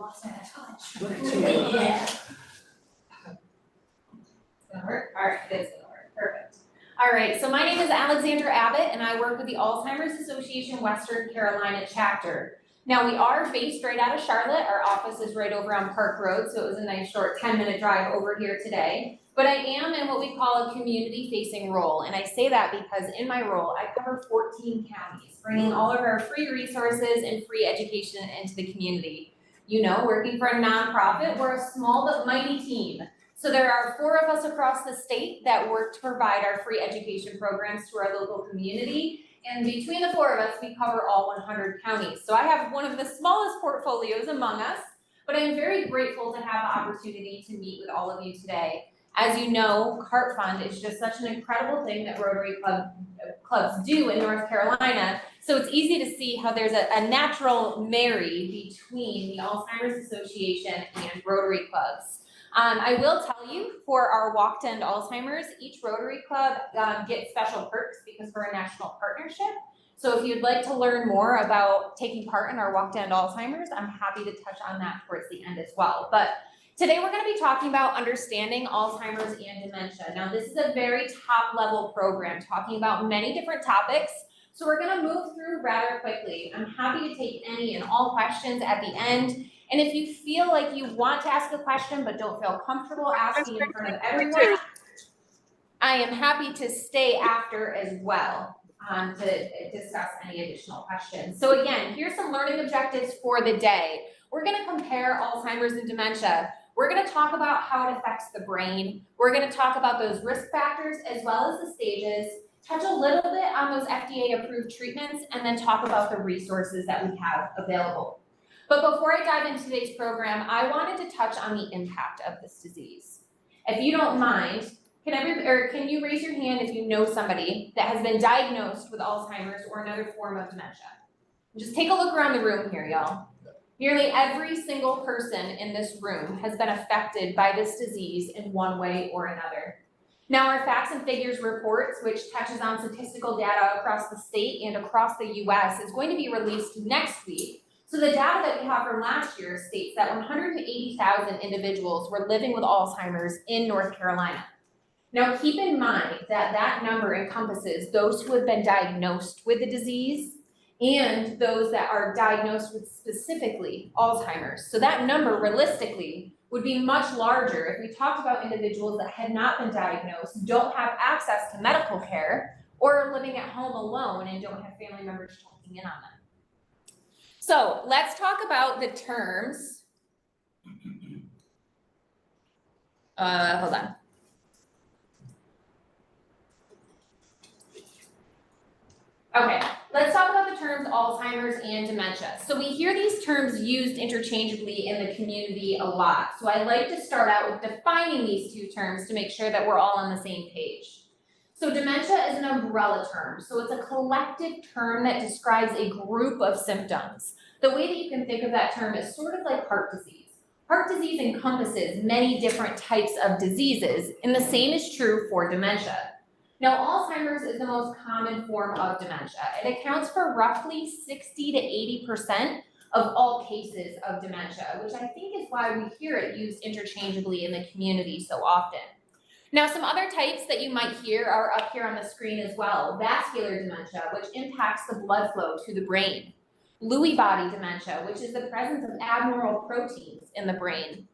lost my touch. Yeah. Gonna work? All right, it is gonna work. Perfect. All right, so my name is Alexandra Abbott, and I work with the Alzheimer's Association Western Carolina chapter. Now, we are based right out of Charlotte. Our office is right over on Park Road, so it was a nice short 10-minute drive over here today. But I am in what we call a community-facing role, and I say that because in my role, I cover 14 counties, bringing all of our free resources and free education into the community. You know, working for a nonprofit, we're a small but mighty team. So there are 4 of us across the state that work to provide our free education programs to our local community. And between the 4 of us, we cover all 100 counties. So I have one of the smallest portfolios among us, but I'm very grateful to have the opportunity to meet with all of you today. As you know, CART Fund is just such an incredible thing that Rotary clubs do in North Carolina. So it's easy to see how there's a natural marry between the Alzheimer's Association and Rotary clubs. I will tell you, for our Walk to End Alzheimer's, each Rotary Club gets special perks because we're a national partnership. So if you'd like to learn more about taking part in our Walk to End Alzheimer's, I'm happy to touch on that towards the end as well. But today we're going to be talking about understanding Alzheimer's and dementia. Now, this is a very top-level program talking about many different topics. So we're going to move through rather quickly. I'm happy to take any and all questions at the end. And if you feel like you want to ask a question but don't feel comfortable asking in front of everyone, I am happy to stay after as well to discuss any additional questions. So again, here's some learning objectives for the day. We're going to compare Alzheimer's and dementia. We're going to talk about how it affects the brain. We're going to talk about those risk factors as well as the stages, touch a little bit on those FDA-approved treatments, and then talk about the resources that we have available. But before I dive into today's program, I wanted to touch on the impact of this disease. If you don't mind, can you raise your hand if you know somebody that has been diagnosed with Alzheimer's or another form of dementia? Just take a look around the room here, y'all. Nearly every single person in this room has been affected by this disease in one way or another. Now, our facts and figures reports, which touches on statistical data across the state and across the US, is going to be released next week. So the data that we have from last year states that 180,000 individuals were living with Alzheimer's in North Carolina. Now keep in mind that that number encompasses those who have been diagnosed with the disease and those that are diagnosed with specifically Alzheimer's. So that number realistically would be much larger if we talked about individuals that had not been diagnosed, don't have access to medical care, or are living at home alone and don't have family members checking in on them. So let's talk about the terms. Hold on. Okay, let's talk about the terms Alzheimer's and dementia. So we hear these terms used interchangeably in the community a lot. So I like to start out with defining these 2 terms to make sure that we're all on the same page. So dementia is an umbrella term. So it's a collective term that describes a group of symptoms. The way that you can think of that term is sort of like heart disease. Heart disease encompasses many different types of diseases, and the same is true for dementia. Now, Alzheimer's is the most common form of dementia. It accounts for roughly 60 to 80% of all cases of dementia, which I think is why we hear it used interchangeably in the community so often. Now, some other types that you might hear are up here on the screen as well. Vascular dementia, which impacts the blood flow to the brain. Lewy body dementia, which is the presence of abnormal proteins in the brain.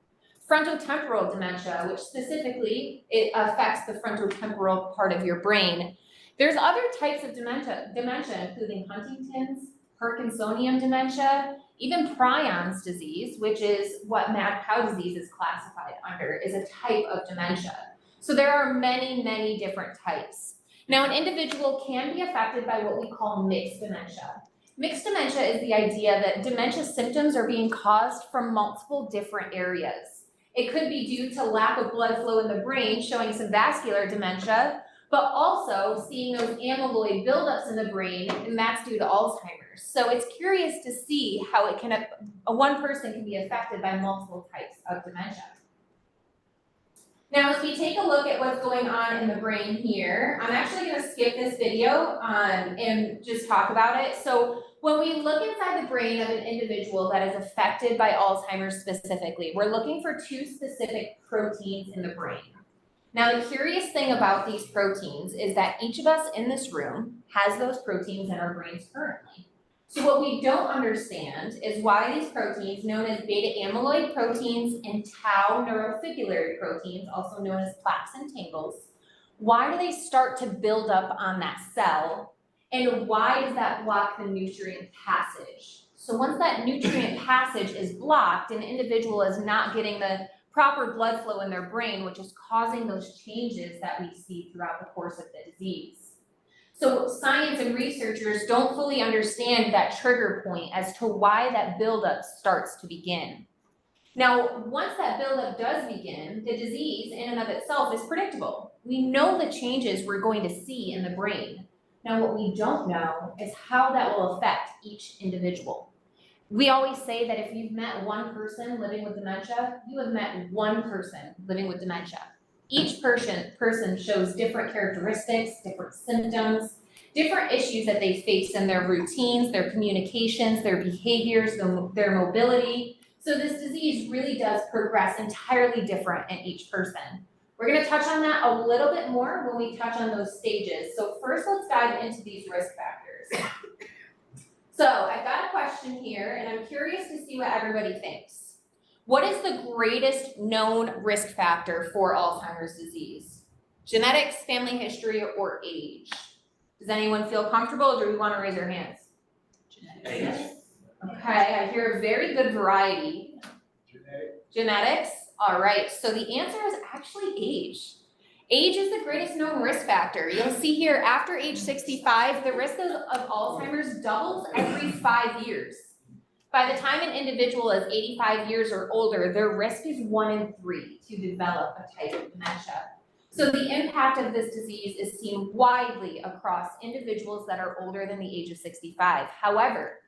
Frontotemporal dementia, which specifically it affects the frontotemporal part of your brain. There's other types of dementia including Huntington's, Parkinsonian dementia, even Prions disease, which is what mad cow disease is classified under, is a type of dementia. So there are many, many different types. Now, an individual can be affected by what we call mixed dementia. Mixed dementia is the idea that dementia symptoms are being caused from multiple different areas. It could be due to lack of blood flow in the brain, showing some vascular dementia, but also seeing those amyloid buildups in the brain, and that's due to Alzheimer's. So it's curious to see how it can, one person can be affected by multiple types of dementia. Now, as we take a look at what's going on in the brain here, I'm actually gonna skip this video and just talk about it. So when we look inside the brain of an individual that is affected by Alzheimer's specifically, we're looking for two specific proteins in the brain. Now, the curious thing about these proteins is that each of us in this room has those proteins in our brains currently. So what we don't understand is why these proteins, known as beta amyloid proteins and tau neurofibrillary proteins, also known as plaques and tangles, why do they start to build up on that cell? And why does that block the nutrient passage? So once that nutrient passage is blocked, an individual is not getting the proper blood flow in their brain, which is causing those changes that we see throughout the course of the disease. So science and researchers don't fully understand that trigger point as to why that buildup starts to begin. Now, once that buildup does begin, the disease in and of itself is predictable. We know the changes we're going to see in the brain. Now, what we don't know is how that will affect each individual. We always say that if you've met one person living with dementia, you have met one person living with dementia. Each person shows different characteristics, different symptoms, different issues that they face in their routines, their communications, their behaviors, their mobility. So this disease really does progress entirely different in each person. We're going to touch on that a little bit more when we touch on those stages. So first, let's dive into these risk factors. So I've got a question here, and I'm curious to see what everybody thinks. What is the greatest known risk factor for Alzheimer's disease? Genetics, family history, or age? Does anyone feel comfortable, or do we want to raise our hands? Genetics. Okay, I hear a very good variety. Genetics. All right, so the answer is actually age. Age is the greatest known risk factor. You'll see here, after age 65, the risk of Alzheimer's doubles every 5 years. By the time an individual is 85 years or older, their risk is 1 in 3 to develop a type of dementia. So the impact of this disease is seen widely across individuals that are older than the age of 65. However,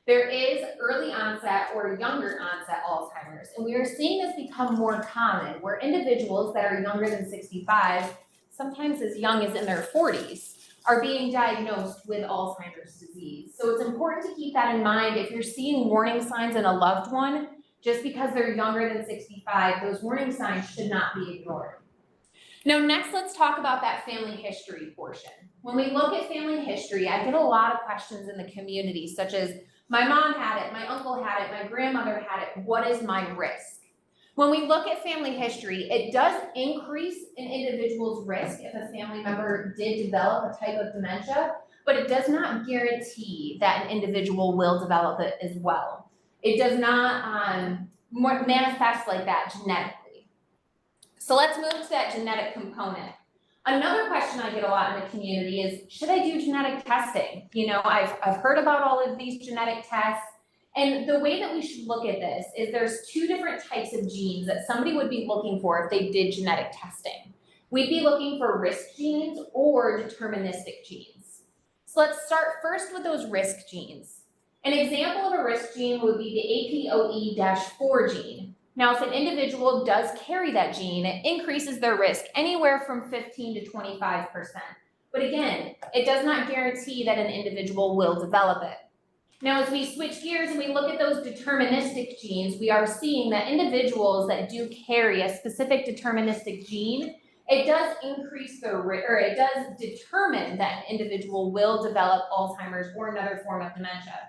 there is early onset or younger onset Alzheimer's, and we are seeing this become more common, where individuals that are younger than 65, sometimes as young as in their 40s, are being diagnosed with Alzheimer's disease. So it's important to keep that in mind. If you're seeing warning signs in a loved one, just because they're younger than 65, those warning signs should not be ignored. Now, next, let's talk about that family history portion. When we look at family history, I get a lot of questions in the community, such as, my mom had it, my uncle had it, my grandmother had it, what is my risk? When we look at family history, it does increase an individual's risk if a family member did develop a type of dementia, but it does not guarantee that an individual will develop it as well. It does not manifest like that genetically. So let's move to that genetic component. Another question I get a lot in the community is, should I do genetic testing? You know, I've heard about all of these genetic tests, and the way that we should look at this is there's 2 different types of genes that somebody would be looking for if they did genetic testing. We'd be looking for risk genes or deterministic genes. So let's start first with those risk genes. An example of a risk gene would be the APOE-4 gene. Now, if an individual does carry that gene, it increases their risk anywhere from 15 to 25%. But again, it does not guarantee that an individual will develop it. Now, as we switch gears and we look at those deterministic genes, we are seeing that individuals that do carry a specific deterministic gene, it does increase it does determine that an individual will develop Alzheimer's or another form of dementia.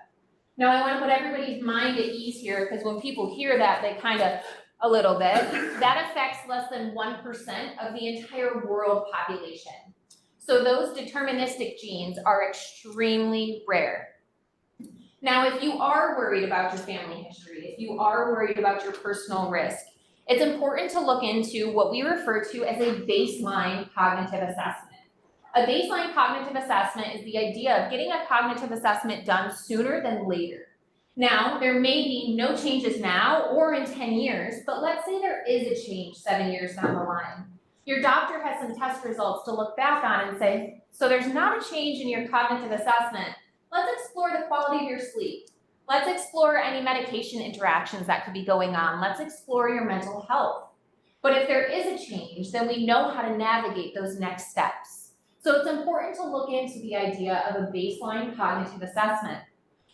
Now, I want to put everybody's mind at ease here, because when people hear that, they kind of, a little bit, that affects less than 1% of the entire world population. So those deterministic genes are extremely rare. Now, if you are worried about your family history, if you are worried about your personal risk, it's important to look into what we refer to as a baseline cognitive assessment. A baseline cognitive assessment is the idea of getting a cognitive assessment done sooner than later. Now, there may be no changes now or in 10 years, but let's say there is a change 7 years down the line. Your doctor has some test results to look back on and say, so there's not a change in your cognitive assessment. Let's explore the quality of your sleep. Let's explore any medication interactions that could be going on. Let's explore your mental health. But if there is a change, then we know how to navigate those next steps. So it's important to look into the idea of a baseline cognitive assessment.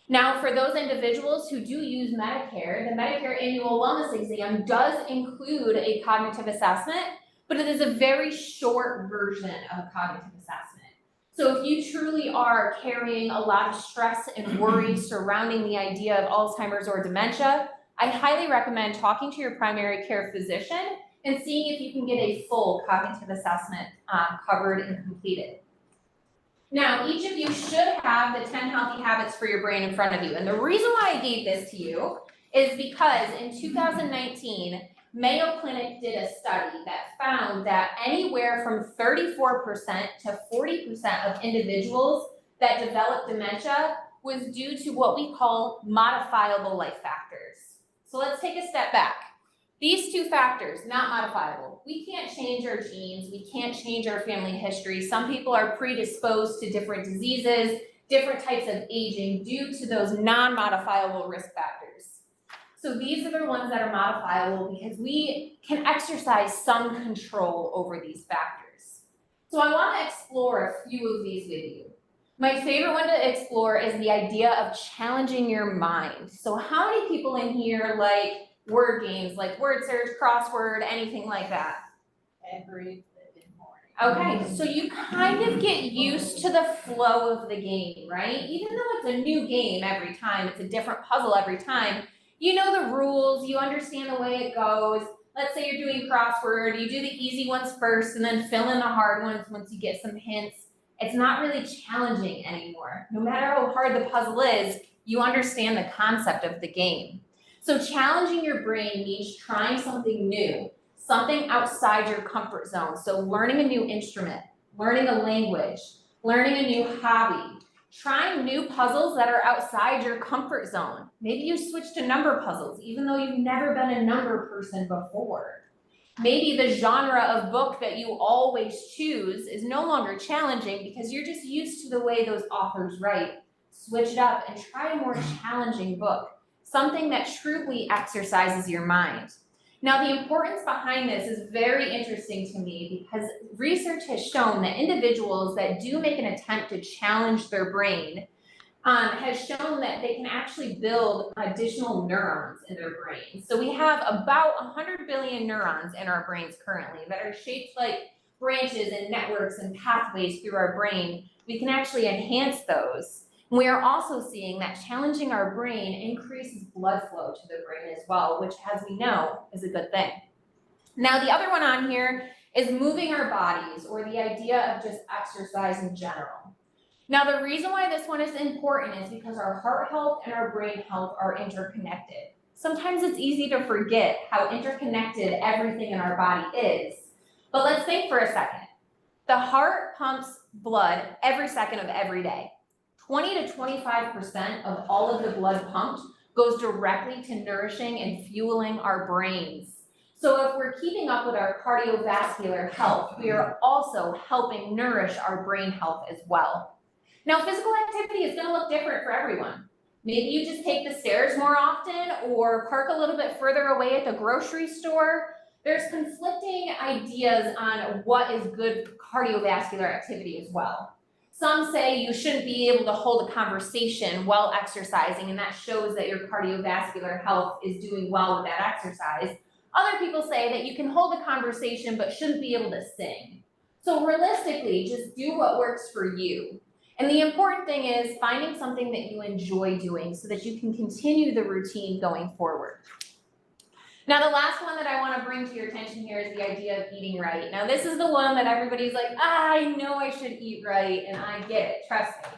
Now, for those individuals who do use Medicare, the Medicare annual wellness exam does include a cognitive assessment, but it is a very short version of a cognitive assessment. So if you truly are carrying a lot of stress and worry surrounding the idea of Alzheimer's or dementia, I highly recommend talking to your primary care physician and seeing if you can get a full cognitive assessment covered and completed. Now, each of you should have the 10 healthy habits for your brain in front of you. And the reason why I gave this to you is because in 2019, Mayo Clinic did a study that found that anywhere from 34% to 40% of individuals that develop dementia was due to what we call modifiable life factors. So let's take a step back. These two factors, not modifiable. We can't change our genes, we can't change our family history. Some people are predisposed to different diseases, different types of aging due to those non-modifiable risk factors. So these are the ones that are modifiable because we can exercise some control over these factors. So I want to explore a few of these with you. My favorite one to explore is the idea of challenging your mind. So how many people in here like word games, like word search, crossword, anything like that? Every morning. Okay, so you kind of get used to the flow of the game, right? Even though it's a new game every time, it's a different puzzle every time, you know the rules, you understand the way it goes. Let's say you're doing crossword, you do the easy ones first and then fill in the hard ones once you get some hints. It's not really challenging anymore. No matter how hard the puzzle is, you understand the concept of the game. So challenging your brain means trying something new, something outside your comfort zone. So learning a new instrument, learning a language, learning a new hobby, trying new puzzles that are outside your comfort zone. Maybe you switch to number puzzles, even though you've never been a number person before. Maybe the genre of book that you always choose is no longer challenging because you're just used to the way those authors write. Switch it up and try a more challenging book, something that truly exercises your mind. Now, the importance behind this is very interesting to me because research has shown that individuals that do make an attempt to challenge their brain has shown that they can actually build additional neurons in their brain. So we have about 100 billion neurons in our brains currently that are shaped like branches and networks and pathways through our brain. We can actually enhance those. We are also seeing that challenging our brain increases blood flow to the brain as well, which, as we know, is a good thing. Now, the other one on here is moving our bodies, or the idea of just exercise in general. Now, the reason why this one is important is because our heart health and our brain health are interconnected. Sometimes it's easy to forget how interconnected everything in our body is. But let's think for a second. The heart pumps blood every second of every day. 20 to 25% of all of the blood pumped goes directly to nourishing and fueling our brains. So if we're keeping up with our cardiovascular health, we are also helping nourish our brain health as well. Now, physical activity is going to look different for everyone. Maybe you just take the stairs more often or park a little bit further away at the grocery store. There's conflicting ideas on what is good cardiovascular activity as well. Some say you shouldn't be able to hold a conversation while exercising, and that shows that your cardiovascular health is doing well with that exercise. Other people say that you can hold a conversation but shouldn't be able to sing. So realistically, just do what works for you. And the important thing is finding something that you enjoy doing so that you can continue the routine going forward. Now, the last one that I want to bring to your attention here is the idea of eating right. Now, this is the one that everybody's like, I know I should eat right, and I get it, trust me.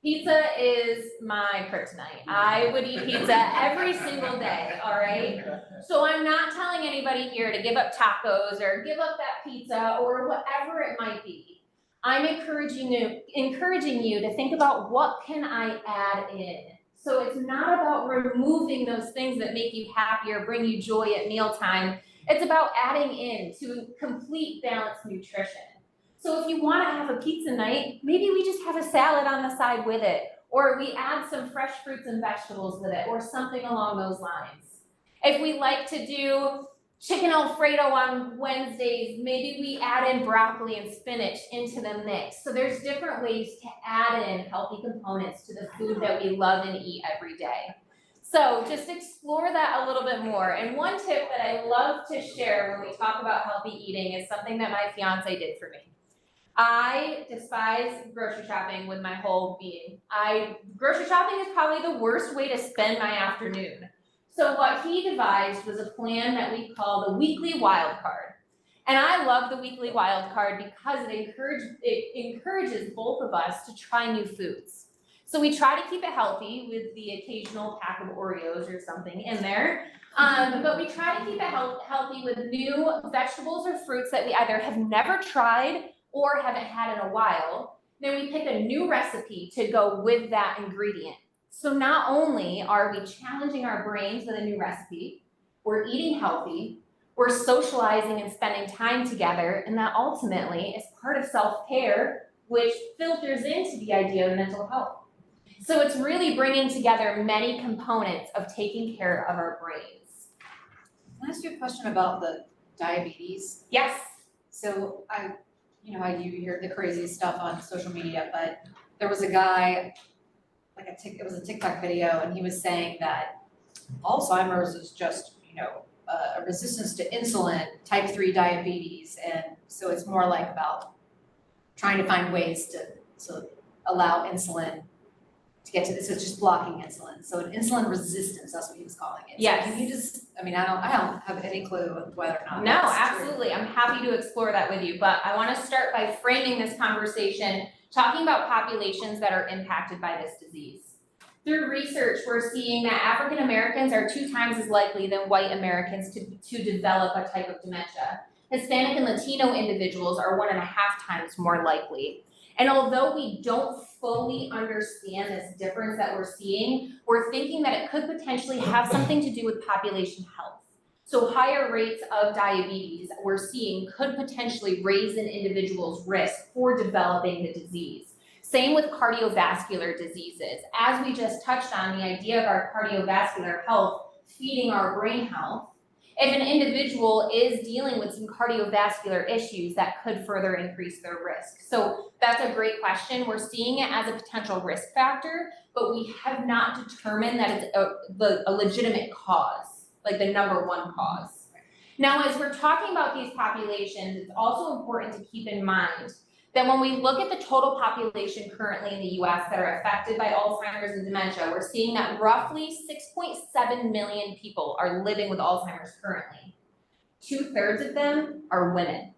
Pizza is my kryptonite. I would eat pizza every single day, all right? So I'm not telling anybody here to give up tacos or give up that pizza or whatever it might be. I'm encouraging you to think about what can I add in. So it's not about removing those things that make you happy or bring you joy at mealtime. It's about adding in to complete balanced nutrition. So if you want to have a pizza night, maybe we just have a salad on the side with it, or we add some fresh fruits and vegetables with it, or something along those lines. If we like to do chicken Alfredo on Wednesdays, maybe we add in broccoli and spinach into the mix. So there's different ways to add in healthy components to the food that we love and eat every day. So just explore that a little bit more. And one tip that I love to share when we talk about healthy eating is something that my fiance did for me. I despise grocery shopping with my whole being. Grocery shopping is probably the worst way to spend my afternoon. So what he devised was a plan that we call the weekly wild card. And I love the weekly wild card because it encourages both of us to try new foods. So we try to keep it healthy with the occasional pack of Oreos or something in there. But we try to keep it healthy with new vegetables or fruits that we either have never tried or haven't had in a while. Then we pick a new recipe to go with that ingredient. So not only are we challenging our brains with a new recipe, we're eating healthy, we're socializing and spending time together, and that ultimately is part of self-care, which filters into the idea of mental health. So it's really bringing together many components of taking care of our brains. Can I ask you a question about the diabetes? Yes. So you hear the crazy stuff on social media, but there was a guy, it was a TikTok video, and he was saying that Alzheimer's is just, a resistance to insulin, type 3 diabetes, and so it's more like about trying to find ways to allow insulin to get to this, so it's just blocking insulin. So an insulin resistance, that's what he was calling it. Yes. So can you just, I don't have any clue of whether or not No, that's absolutely. I'm happy to explore that with you, but I want to start by framing this conversation talking about populations that are impacted by this disease. Through research, we're seeing that African Americans are 2 times as likely than white Americans to develop a type of dementia. Hispanic and Latino individuals are 1.5 times more likely. And although we don't fully understand this difference that we're seeing, we're thinking that it could potentially have something to do with population health. So higher rates of diabetes we're seeing could potentially raise an individual's risk for developing the disease. Same with cardiovascular diseases. As we just touched on, the idea of our cardiovascular health feeding our brain health, if an individual is dealing with some cardiovascular issues, that could further increase their risk. So that's a great question. We're seeing it as a potential risk factor, but we have not determined that it's a legitimate cause, like the number 1 cause. Now, as we're talking about these populations, it's also important to keep in mind that when we look at the total population currently in the US that are affected by Alzheimer's and dementia, we're seeing that roughly 6.7 million people are living with Alzheimer's currently. 2/3 of them are women.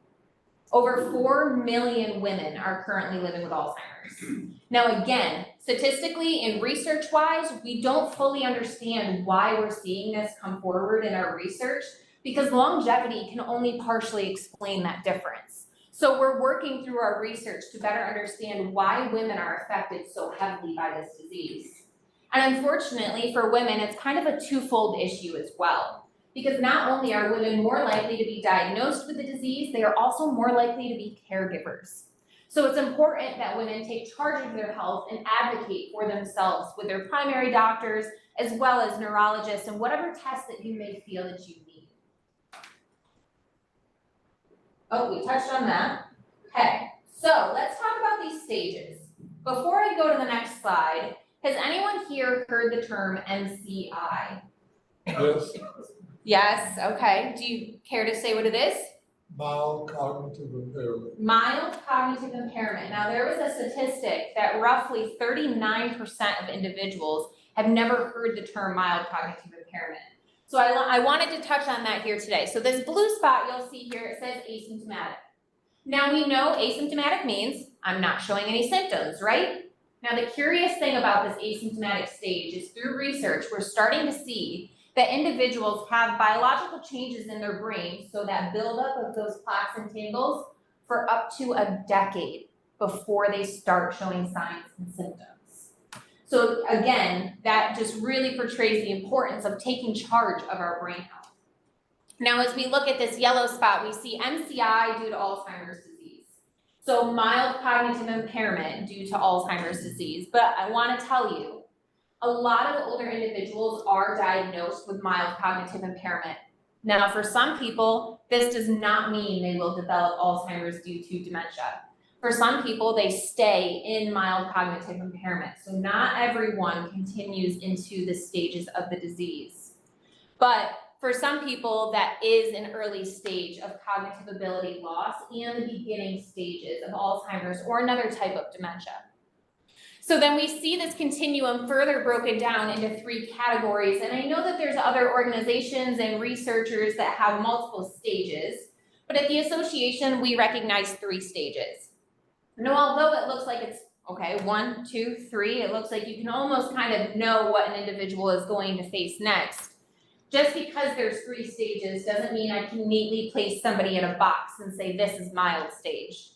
Over 4 million women are currently living with Alzheimer's. Now again, statistically and research-wise, we don't fully understand why we're seeing this come forward in our research, because longevity can only partially explain that difference. So we're working through our research to better understand why women are affected so heavily by this disease. And unfortunately for women, it's kind of a twofold issue as well, because not only are women more likely to be diagnosed with the disease, they are also more likely to be caregivers. So it's important that women take charge of their health and advocate for themselves with their primary doctors, as well as neurologists and whatever tests that you may feel that you need. Oh, we touched on that. Okay, so let's talk about these stages. Before I go to the next slide, has anyone here heard the term MCI? Yes, Yes, okay. Do you care to say what it is? mild cognitive impairment. Mild cognitive impairment. Now, there was a statistic that roughly 39% of individuals have never heard the term mild cognitive impairment. So I wanted to touch on that here today. So this blue spot you'll see here, it says asymptomatic. Now we know asymptomatic means I'm not showing any symptoms, right? Now the curious thing about this asymptomatic stage is through research, we're starting to see that individuals have biological changes in their brain, so that buildup of those plaques and tangles for up to a decade before they start showing signs and symptoms. So again, that just really portrays the importance of taking charge of our brain health. Now, as we look at this yellow spot, we see MCI due to Alzheimer's disease. So mild cognitive impairment due to Alzheimer's disease. But I want to tell you, a lot of older individuals are diagnosed with mild cognitive impairment. Now, for some people, this does not mean they will develop Alzheimer's due to dementia. For some people, they stay in mild cognitive impairment. So not everyone continues into the stages of the disease. But for some people, that is an early stage of cognitive ability loss and the beginning stages of Alzheimer's or another type of dementia. So then we see this continuum further broken down into 3 categories. And I know that there's other organizations and researchers that have multiple stages, but at the association, we recognize 3 stages. Now, although it looks like it's, okay, 1, 2, 3, it looks like you can almost kind of know what an individual is going to face next. Just because there's 3 stages doesn't mean I can neatly place somebody in a box and say this is mild stage.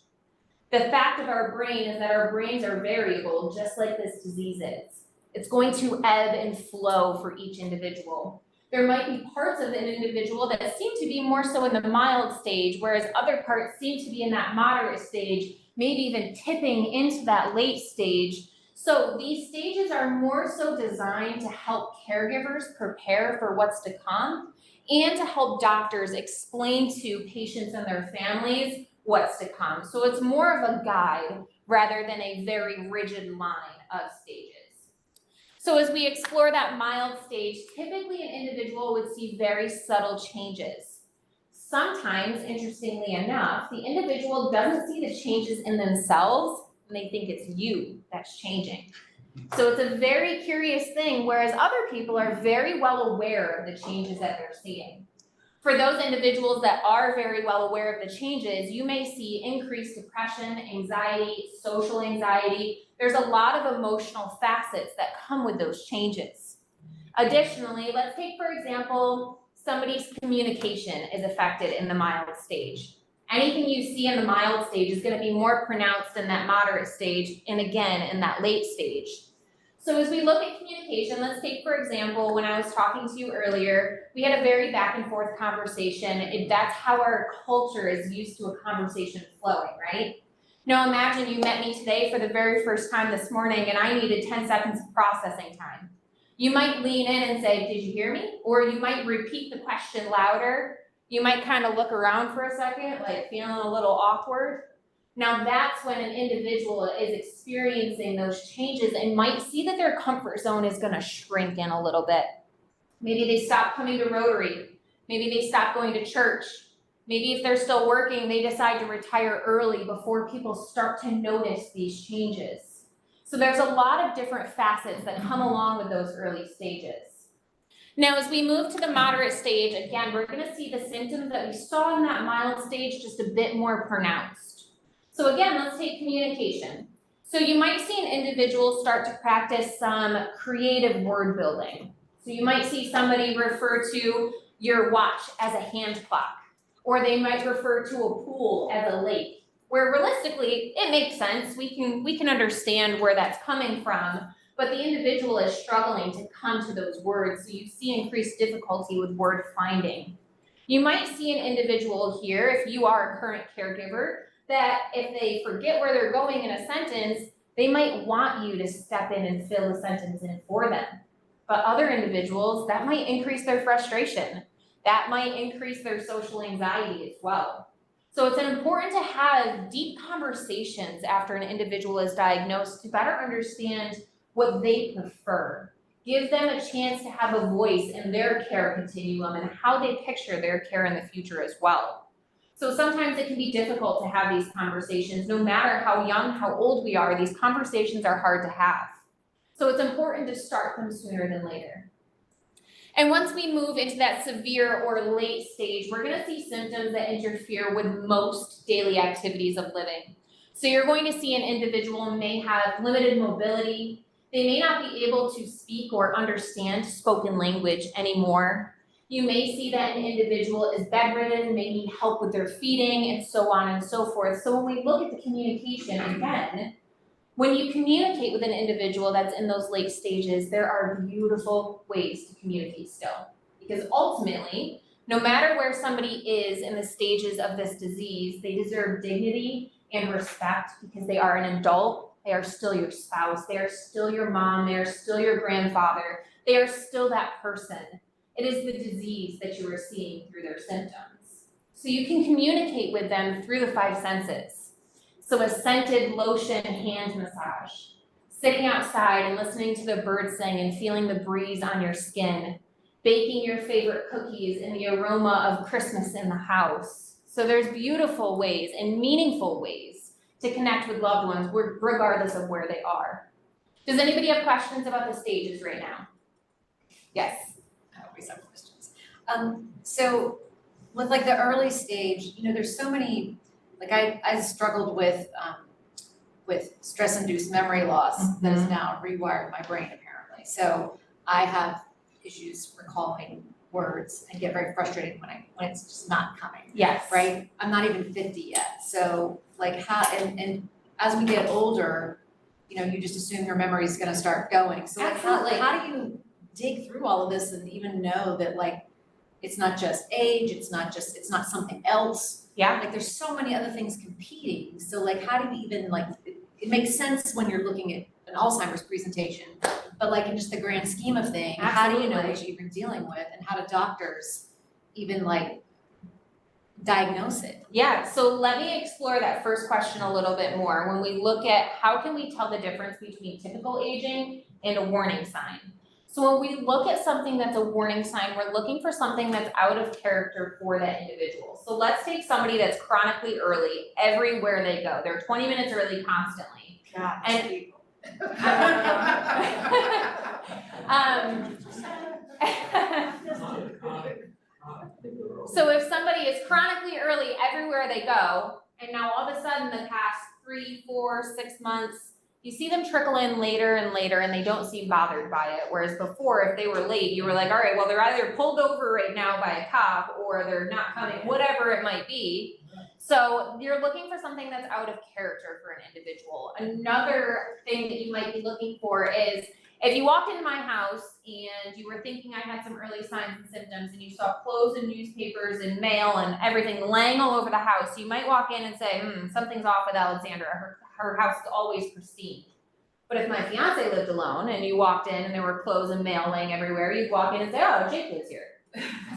The fact of our brain is that our brains are variable, just like this disease is. It's going to ebb and flow for each individual. There might be parts of an individual that seem to be more so in the mild stage, whereas other parts seem to be in that moderate stage, maybe even tipping into that late stage. So these stages are more so designed to help caregivers prepare for what's to come and to help doctors explain to patients and their families what's to come. So it's more of a guide rather than a very rigid line of stages. So as we explore that mild stage, typically an individual would see very subtle changes. Sometimes, interestingly enough, the individual doesn't see the changes in themselves and they think it's you that's changing. So it's a very curious thing, whereas other people are very well aware of the changes that they're seeing. For those individuals that are very well aware of the changes, you may see increased depression, anxiety, social anxiety. There's a lot of emotional facets that come with those changes. Additionally, let's take, for example, somebody's communication is affected in the mild stage. Anything you see in the mild stage is going to be more pronounced in that moderate stage and again in that late stage. So as we look at communication, let's take, for example, when I was talking to you earlier, we had a very back and forth conversation. That's how our culture is used to a conversation flowing, right? Now imagine you met me today for the very first time this morning and I needed 10 seconds of processing time. You might lean in and say, "Did you hear me?" Or you might repeat the question louder. You might kind of look around for a second, like feeling a little awkward. Now that's when an individual is experiencing those changes and might see that their comfort zone is going to shrink in a little bit. Maybe they stop coming to Rotary. Maybe they stop going to church. Maybe if they're still working, they decide to retire early before people start to notice these changes. So there's a lot of different facets that come along with those early stages. Now, as we move to the moderate stage, again, we're going to see the symptoms that we saw in that mild stage just a bit more pronounced. So again, let's take communication. So you might see an individual start to practice some creative word building. So you might see somebody refer to your watch as a hand clock, or they might refer to a pool as a lake, where realistically, it makes sense. We can understand where that's coming from, but the individual is struggling to come to those words, so you see increased difficulty with word finding. You might see an individual here, if you are a current caregiver, that if they forget where they're going in a sentence, they might want you to step in and fill the sentence in for them. But other individuals, that might increase their frustration. That might increase their social anxiety as well. So it's important to have deep conversations after an individual is diagnosed to better understand what they prefer. Give them a chance to have a voice in their care continuum and how they picture their care in the future as well. So sometimes it can be difficult to have these conversations. No matter how young, how old we are, these conversations are hard to have. So it's important to start them sooner than later. And once we move into that severe or late stage, we're going to see symptoms that interfere with most daily activities of living. So you're going to see an individual may have limited mobility. They may not be able to speak or understand spoken language anymore. You may see that an individual is bedridden, may need help with their feeding, and so on and so forth. So when we look at the communication again, when you communicate with an individual that's in those late stages, there are beautiful ways to communicate still. Because ultimately, no matter where somebody is in the stages of this disease, they deserve dignity and respect because they are an adult, they are still your spouse, they are still your mom, they are still your grandfather, they are still that person. It is the disease that you are seeing through their symptoms. So you can communicate with them through the 5 senses. So a scented lotion hand massage, sitting outside and listening to the birds sing and feeling the breeze on your skin, baking your favorite cookies and the aroma of Christmas in the house. So there's beautiful ways and meaningful ways to connect with loved ones regardless of where they are. Does anybody have questions about the stages right now? Yes. I always have questions. So with like the early stage, there's so many, like I struggled with stress-induced memory loss that has now rewired my brain apparently. So I have issues recalling words and get very frustrated when it's just not coming. Yes. Right? I'm not even 50 yet. So like and as we get older, you just assume your memory is gonna start going. So like how do you dig through all of this and even know that like it's not just age, it's not something else. Yeah. Like there's so many other things competing. So like how do you even like it makes sense when you're looking at an Alzheimer's presentation, but like in just the grand scheme of things, how do you know what you're even dealing with and how do doctors even like diagnose it? Yeah, so let me explore that first question a little bit more when we look at how can we tell the difference between typical aging and a warning sign. So when we look at something that's a warning sign, we're looking for something that's out of character for that individual. So let's take somebody that's chronically early everywhere they go. They're 20 minutes early constantly. God, And people. So if somebody is chronically early everywhere they go, and now all of a sudden the past 3, 4, 6 months, you see them trickle in later and later and they don't seem bothered by it. Whereas before, if they were late, you were like, all right, well, they're either pulled over right now by a cop or they're not coming, whatever it might be. So you're looking for something that's out of character for an individual. Another thing that you might be looking for is if you walked into my house and you were thinking I had some early signs and symptoms and you saw clothes and newspapers and mail and everything laying all over the house, you might walk in and say, something's off with Alexandra. Her house is always pristine. But if my fiance lived alone and you walked in and there were clothes and mail laying everywhere, you'd walk in and say, oh, Jake lives here.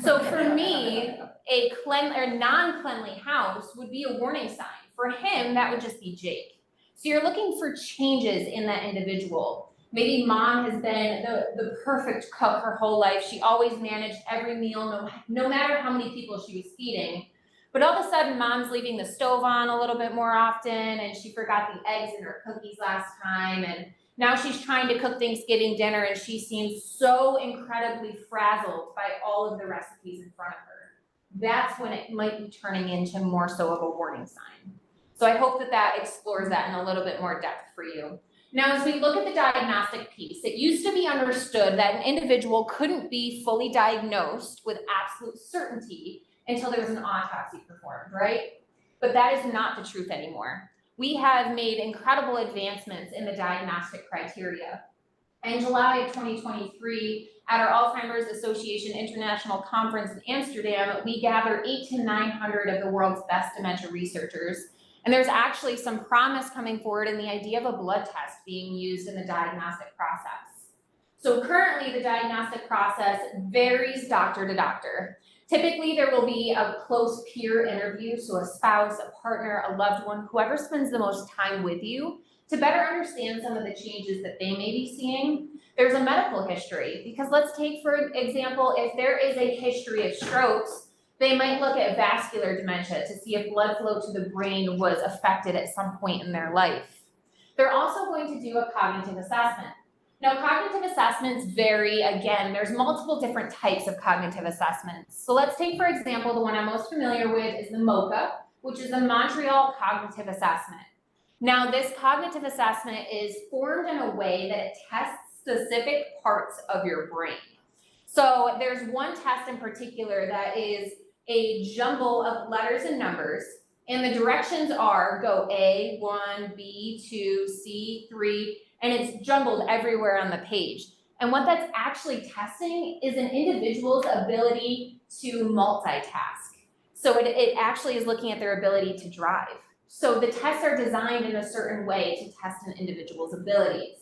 So for me, a non-cleanly house would be a warning sign. For him, that would just be Jake. So you're looking for changes in that individual. Maybe mom has been the perfect cook her whole life. She always managed every meal, no matter how many people she was feeding. But all of a sudden, mom's leaving the stove on a little bit more often, and she forgot the eggs in her cookies last time, and now she's trying to cook Thanksgiving dinner, and she seems so incredibly frazzled by all of the recipes in front of her. That's when it might be turning into more so of a warning sign. So I hope that explores that in a little bit more depth for you. Now, as we look at the diagnostic piece, it used to be understood that an individual couldn't be fully diagnosed with absolute certainty until there was an autopsy performed, right? But that is not the truth anymore. We have made incredible advancements in the diagnostic criteria. In July of 2023, at our Alzheimer's Association International Conference in Amsterdam, we gathered 800 to 900 of the world's best dementia researchers. And there's actually some promise coming forward in the idea of a blood test being used in the diagnostic process. So currently, the diagnostic process varies doctor to doctor. Typically, there will be a close peer interview, so a spouse, a partner, a loved one, whoever spends the most time with you, to better understand some of the changes that they may be seeing. There's a medical history, because let's take, for example, if there is a history of strokes, they might look at vascular dementia to see if blood flow to the brain was affected at some point in their life. They're also going to do a cognitive assessment. Now, cognitive assessments vary. Again, there's multiple different types of cognitive assessments. So let's take, for example, the one I'm most familiar with is the MoCA, which is the Montreal Cognitive Assessment. Now, this cognitive assessment is formed in a way that it tests specific parts of your brain. So there's one test in particular that is a jumble of letters and numbers, and the directions are go A, 1, B, 2, C, 3, and it's jumbled everywhere on the page. And what that's actually testing is an individual's ability to multitask. So it actually is looking at their ability to drive. So the tests are designed in a certain way to test an individual's abilities.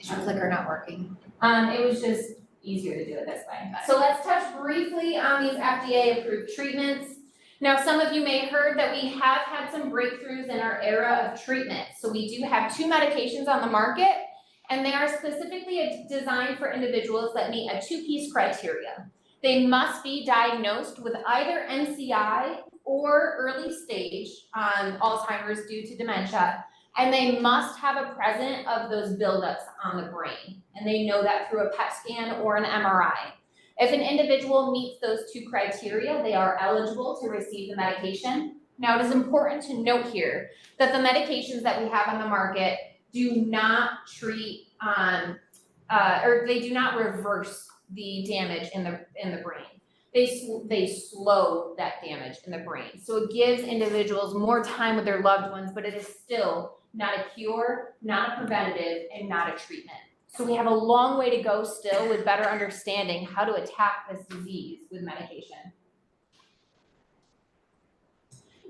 Is your clicker not working? It was just easier to do it this way. So let's touch briefly on these FDA-approved treatments. Now, some of you may have heard that we have had some breakthroughs in our era of treatment. So we do have 2 medications on the market, and they are specifically designed for individuals that meet a 2-piece criteria. They must be diagnosed with either MCI or early stage Alzheimer's due to dementia, and they must have a present of those buildups on the brain. And they know that through a PET scan or an MRI. If an individual meets those 2 criteria, they are eligible to receive the medication. Now, it is important to note here that the medications that we have on the market do not treat, or they do not reverse the damage in the brain. They slow that damage in the brain. So it gives individuals more time with their loved ones, but it is still not a cure, not a preventative, and not a treatment. So we have a long way to go still with better understanding how to attack this disease with medication.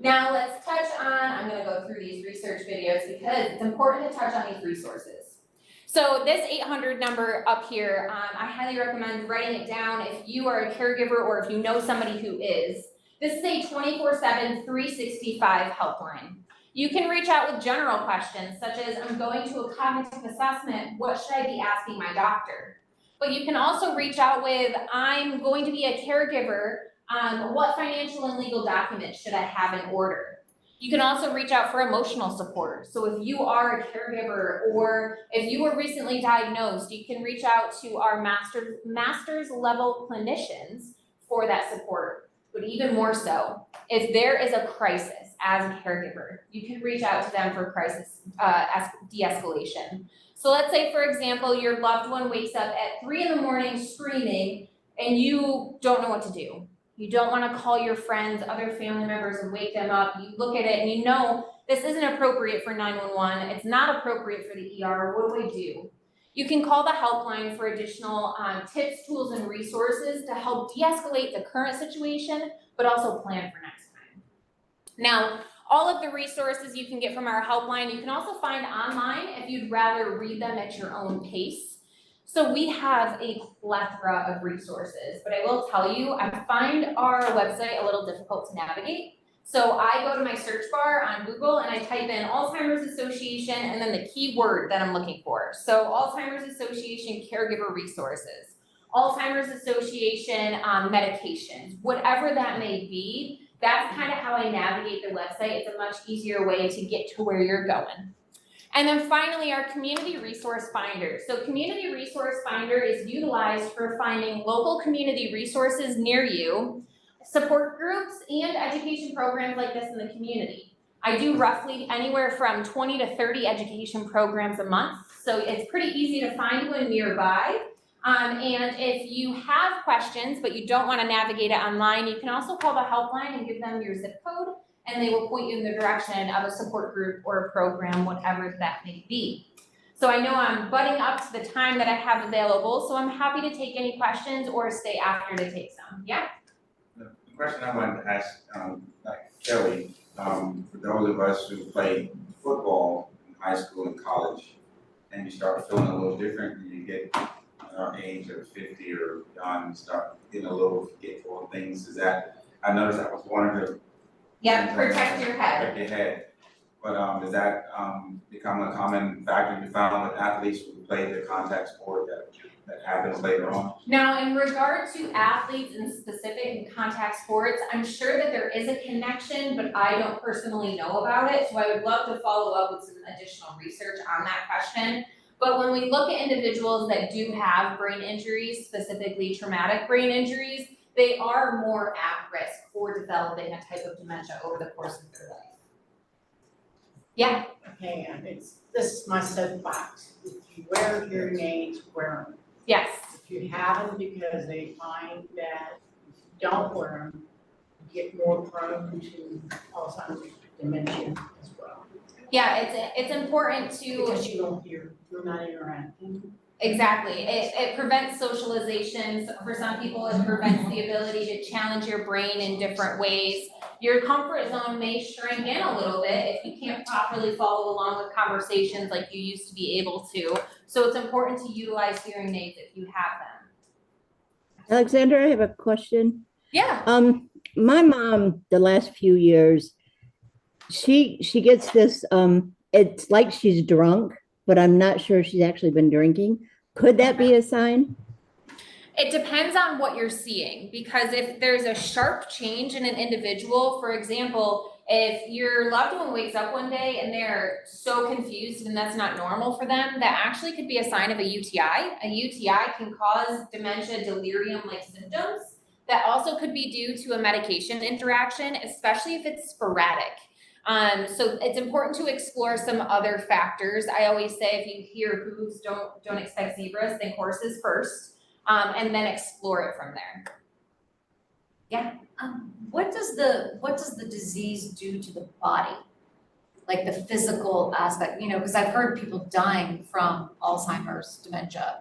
Now let's touch on, I'm gonna go through these research videos because it's important to touch on these resources. So this 800 number up here, I highly recommend writing it down if you are a caregiver or if you know somebody who is. This is a 24/7, 365 helpline. You can reach out with general questions such as, I'm going to a cognitive assessment, what should I be asking my doctor? But you can also reach out with, I'm going to be a caregiver, what financial and legal documents should I have in order? You can also reach out for emotional support. So if you are a caregiver or if you were recently diagnosed, you can reach out to our master's level clinicians for that support. But even more so, if there is a crisis as a caregiver, you can reach out to them for crisis de-escalation. So let's say, for example, your loved one wakes up at 3 a.m. screaming and you don't know what to do. You don't want to call your friends, other family members and wake them up. You look at it and you know this isn't appropriate for 911. It's not appropriate for the ER. What do I do? You can call the helpline for additional tips, tools, and resources to help de-escalate the current situation, but also plan for next time. Now, all of the resources you can get from our helpline, you can also find online if you'd rather read them at your own pace. So we have a plethora of resources, but I will tell you, I find our website a little difficult to navigate. So I go to my search bar on Google and I type in Alzheimer's Association and then the keyword that I'm looking for. So Alzheimer's Association Caregiver Resources, Alzheimer's Association medications, whatever that may be, that's kind of how I navigate the website. It's a much easier way to get to where you're going. And then finally, our Community Resource Finder. So Community Resource Finder is utilized for finding local community resources near you, support groups, and education programs like this in the community. I do roughly anywhere from 20 to 30 education programs a month, so it's pretty easy to find one nearby. And if you have questions, but you don't want to navigate it online, you can also call the helpline and give them your zip code, and they will point you in the direction of a support group or a program, whatever that may be. So I know I'm butting up to the time that I have available, so I'm happy to take any questions or stay after to take some. Yeah? The question I wanted to ask, Kelly, for those of us who played football in high school and college, and you start feeling a little different when you get our age of 50 or beyond, and start getting a little forgetful of things, is that, I noticed that was one of the Yeah, protect your head. protect your head. But does that become a common factor you found with athletes who play the contact sport that happens later on? Now, in regard to athletes in specific and contact sports, I'm sure that there is a connection, but I don't personally know about it. So I would love to follow up with some additional research on that question. But when we look at individuals that do have brain injuries, specifically traumatic brain injuries, they are more at risk for developing a type of dementia over the course of their life. Yeah? Okay, and this is my soapbox. If you wear hearing aids, wear them. Yes. If you have them because they find that if you don't wear them, you get more prone to Alzheimer's dementia as well. Yeah, it's important to. Because you don't hear, you're not interacting. Exactly, it prevents socialization, for some people it prevents the ability to challenge your brain in different ways. Your comfort zone may shrink in a little bit if you can't properly follow along with conversations like you used to be able to. So it's important to utilize hearing aids if you have them. Alexandra, I have a question. Yeah. My mom, the last few years, she gets this, it's like she's drunk, but I'm not sure she's actually been drinking. Could that be a sign? It depends on what you're seeing, because if there's a sharp change in an individual, for example, if your loved one wakes up one day and they're so confused and that's not normal for them, that actually could be a sign of a UTI. A UTI can cause dementia delirium-like symptoms that also could be due to a medication interaction, especially if it's sporadic. So it's important to explore some other factors. I always say if you hear hooves, don't expect zebras, think horses first. And then explore it from there. What does the disease do to the body? Like the physical aspect, because I've heard people dying from Alzheimer's, dementia.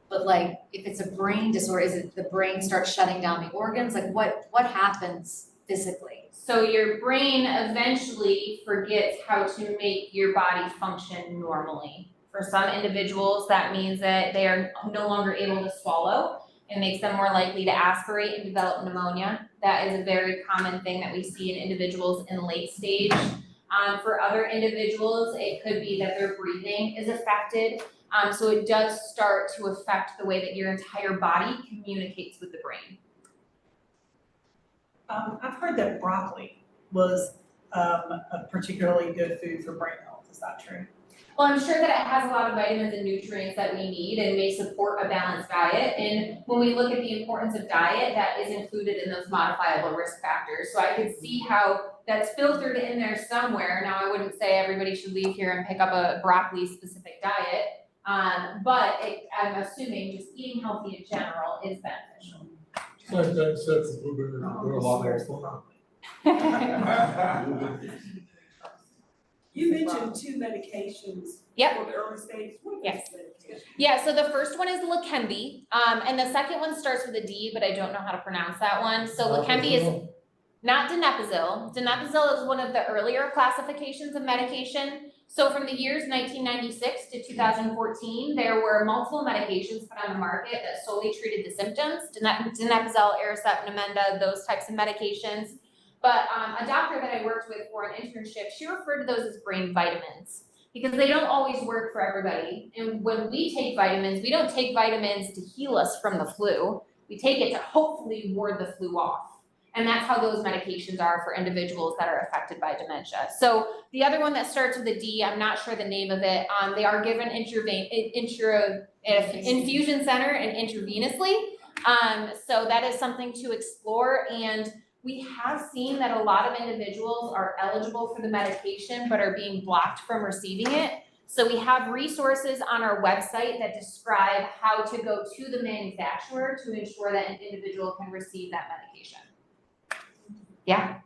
But like, if it's a brain disorder, is it the brain starts shutting down the organs? Like what happens physically? So your brain eventually forgets how to make your body function normally. For some individuals, that means that they are no longer able to swallow. It makes them more likely to aspirate and develop pneumonia. That is a very common thing that we see in individuals in late stage. For other individuals, it could be that their breathing is affected. So it does start to affect the way that your entire body communicates with the brain. I've heard that broccoli was a particularly good food for brain health. Is that true? Well, I'm sure that it has a lot of vitamins and nutrients that we need and may support a balanced diet. And when we look at the importance of diet, that is included in those modifiable risk factors. So I could see how that's filtered in there somewhere. Now, I wouldn't say everybody should leave here and pick up a broccoli specific diet, but I'm assuming just eating healthy in general is beneficial. Same thing said for blueberries, they're a lot more fun. You mentioned 2 medications Yep. for the early stage. What Yes. is medication? Yeah, so the first one is Leqembi, and the second one starts with a D, but I don't know how to pronounce that one. So Leqembi is not donepezil. Donepezil is one of the earlier classifications of medication. So from the years 1996 to 2014, there were multiple medications put on the market that solely treated the symptoms. Donepezil, Aricept, Namenda, those types of medications. But a doctor that I worked with for an internship, she referred to those as brain vitamins because they don't always work for everybody. And when we take vitamins, we don't take vitamins to heal us from the flu. We take it to hopefully ward the flu off. And that's how those medications are for individuals that are affected by dementia. So the other one that starts with a D, I'm not sure the name of it. They are given infusion center and intravenously. So that is something to explore. And we have seen that a lot of individuals are eligible for the medication but are being blocked from receiving it. So we have resources on our website that describe how to go to the manufacturer to ensure that an individual can receive that medication. Yeah.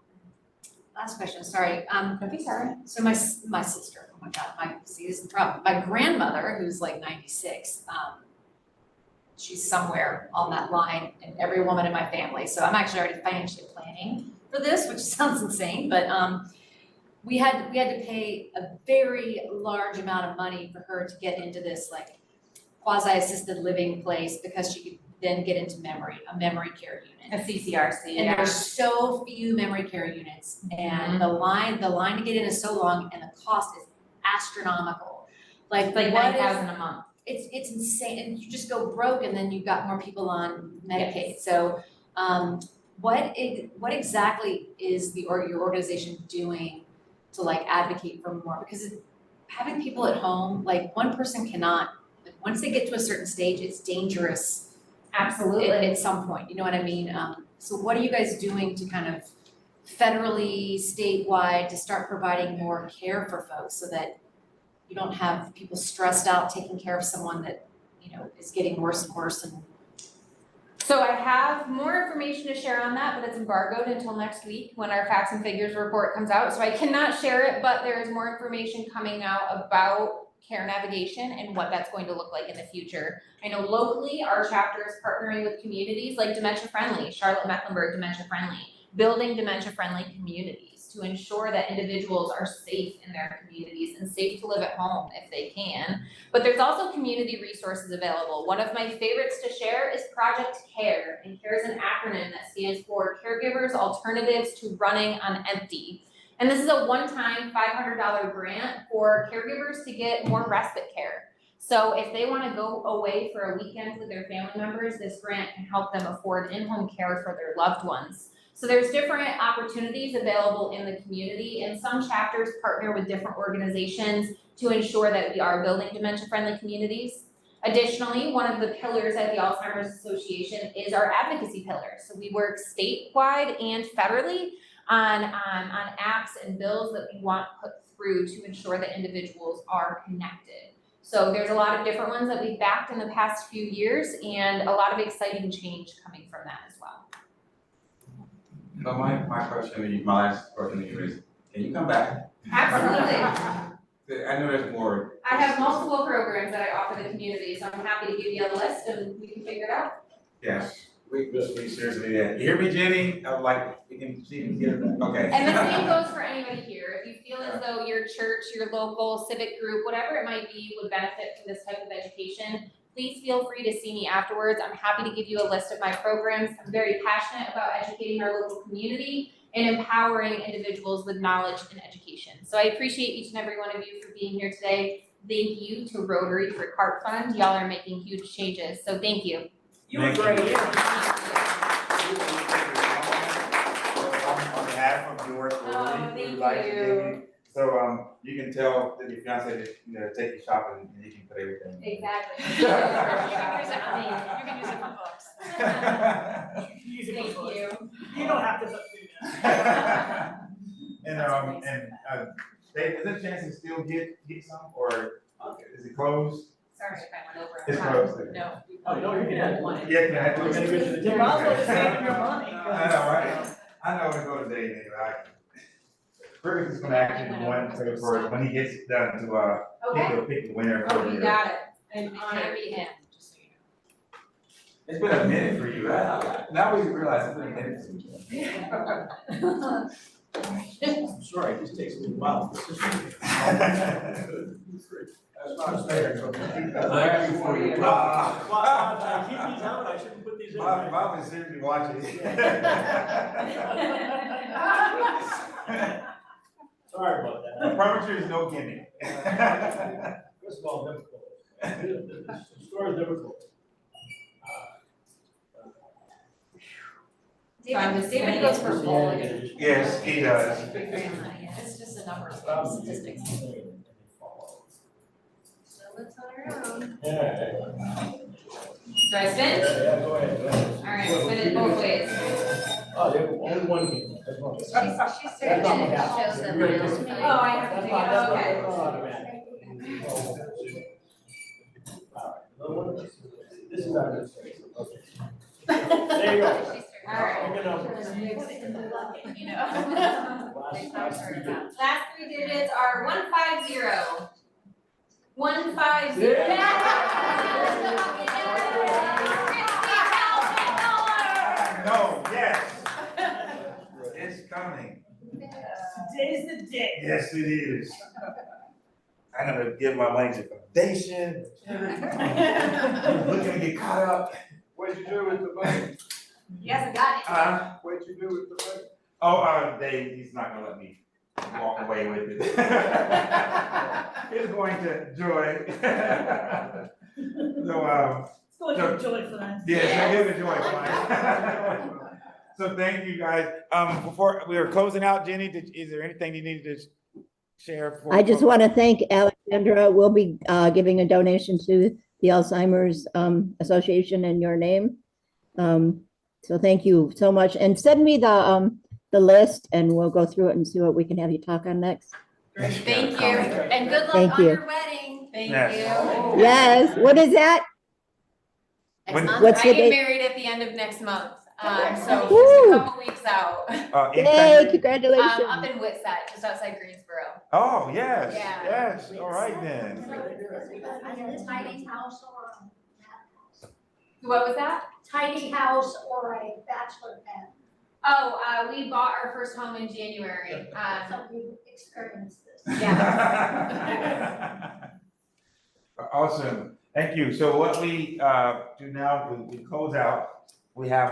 Last question, sorry. Don't be sorry. So my sister, oh my God, see, this is the problem. My grandmother, who's like 96, she's somewhere on that line, and every woman in my family. So I'm actually already financially planning for this, which sounds insane, but we had to pay a very large amount of money for her to get into this like quasi-assisted living place because she could then get into a memory care unit. A CCRC, And yeah. there's so few memory care units, and the line to get in is so long, and the cost is astronomical. Like It's like what is- $9,000 a month. It's insane, and you just go broke, and then you've got more people on Medicaid. So, what exactly is your organization doing to like advocate for more? Because having people at home, like one person cannot. Like, once they get to a certain stage, it's dangerous. Absolutely. At some point, you know what I mean? So what are you guys doing to kind of federally, statewide, to start providing more care for folks so that you don't have people stressed out taking care of someone that, is getting worse and worse and So I have more information to share on that, but it's embargoed until next week when our facts and figures report comes out. So I cannot share it, but there is more information coming out about care navigation and what that's going to look like in the future. I know locally, our chapter is partnering with communities like Dementia Friendly, Charlotte Mecklenburg Dementia Friendly, building dementia friendly communities to ensure that individuals are safe in their communities and safe to live at home if they can. But there's also community resources available. One of my favorites to share is Project CARE, and CARE is an acronym that stands for Caregivers Alternatives to Running on Empty. And this is a one-time $500 grant for caregivers to get more respite care. So if they want to go away for a weekend with their family members, this grant can help them afford in-home care for their loved ones. So there's different opportunities available in the community, and some chapters partner with different organizations to ensure that we are building dementia-friendly communities. Additionally, one of the pillars at the Alzheimer's Association is our advocacy pillar. So we work statewide and federally on apps and bills that we want put through to ensure that individuals are connected. So there's a lot of different ones that we've backed in the past few years, and a lot of exciting change coming from that as well. So my question to you, my last question to you is, can you come back? Absolutely. I know there's more. I have multiple programs that I offer the community, so I'm happy to give you a list and we can figure it out. Yes, we seriously, yeah. You hear me, Jenny? I'm like, we can see me here, okay. And the same goes for anybody here. If you feel as though your church, your local civic group, whatever it might be, would benefit from this type of education, please feel free to see me afterwards. I'm happy to give you a list of my programs. I'm very passionate about educating our local community and empowering individuals with knowledge and education. So I appreciate each and every one of you for being here today. Thank you to Rotary for Cart Fund. Y'all are making huge changes, so thank you. You were great. On behalf of Dilworth, Rotary, we would like to give you, so you can tell that your fiance to, take you shopping and you can put everything. Exactly. You can use it for books. Thank you. You don't have to do that. And Dave, is there a chance to still get some, or is it closed? Sorry if I went over. It's closed. No. Oh, no, you're good. Yeah, can I do You're it? You might as well just save your money. I know, right? I know we go to Dave anyway. Fergus is gonna actually be one for when he gets done to pick the winner. Oh, you got it. And honor me him, just so you know. It's been a minute for you. Now we realize it's been a minute for you. I'm sorry, it just takes a little while. That's not fair. Thank you for your. I keep these out, I shouldn't put these in. Bob is seriously watching. Sorry about that. I promise you, there's no gimmick. First of all, difficult. The story is difficult. David goes for bowling. Yes, he does. It's just a number of statistics. So let's on our own. Yeah. Do I spin? Yeah, go ahead. All right, spin it both ways. Oh, there was only one game. That's one. She's That's certain not what it happened. shows them. You're just- Oh, I have to That's take not- it, that's not- okay. that's not automatic. All right, another one. This is our mistake. Okay. There you go. All right. Pick a number. You know. Last three digits are 150. 150. No, yes. It's coming. Today's the day. Yes, it is. I'm gonna give my money to foundation. We're gonna get caught up. What'd you do with the money? He hasn't got it. What'd you do with the money? Dave, he's not gonna let me walk away with it. He's going to Joy. So, It's going to enjoy for that. yes, I give it Joy. So thank you guys. Before we are closing out, Jenny, is there anything you needed to share? I just want to thank Alexandra. We'll be giving a donation to the Alzheimer's Association in your name. So thank you so much. And send me the list and we'll go through it and see what we can have you talk on next. Thank you. And good luck Thank on you. your wedding. Thank Yes. you. Yes, what is that? Next month? What's I the get date? married at the end of next month, so Woo. just a couple weeks out. In Yay, country? Up congratulations. in Whitsett, just outside Greensboro. Oh, yes, Yeah. yes, all right then. Tiny house or What was that? tiny house or a bachelor pad, Oh, we bought our first home in January. so you experienced this. Awesome, thank you. So what we do now, we close out, we have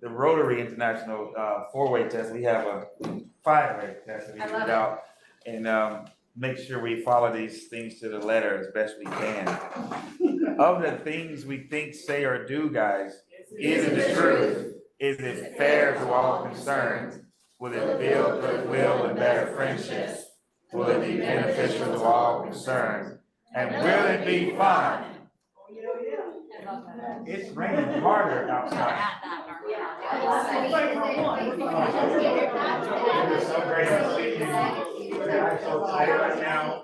the Rotary International four-way test. We have a five-way test that we I love put it. out. And make sure we follow these things to the letter as best we can. Of the things we think, say, or do, guys, is it the truth? Is it fair to all concerned? Will it build goodwill and better friendships? Will it be beneficial to all concerned? And will it be fun? It's raining harder outside. It's so great to see you. I'm so excited right now.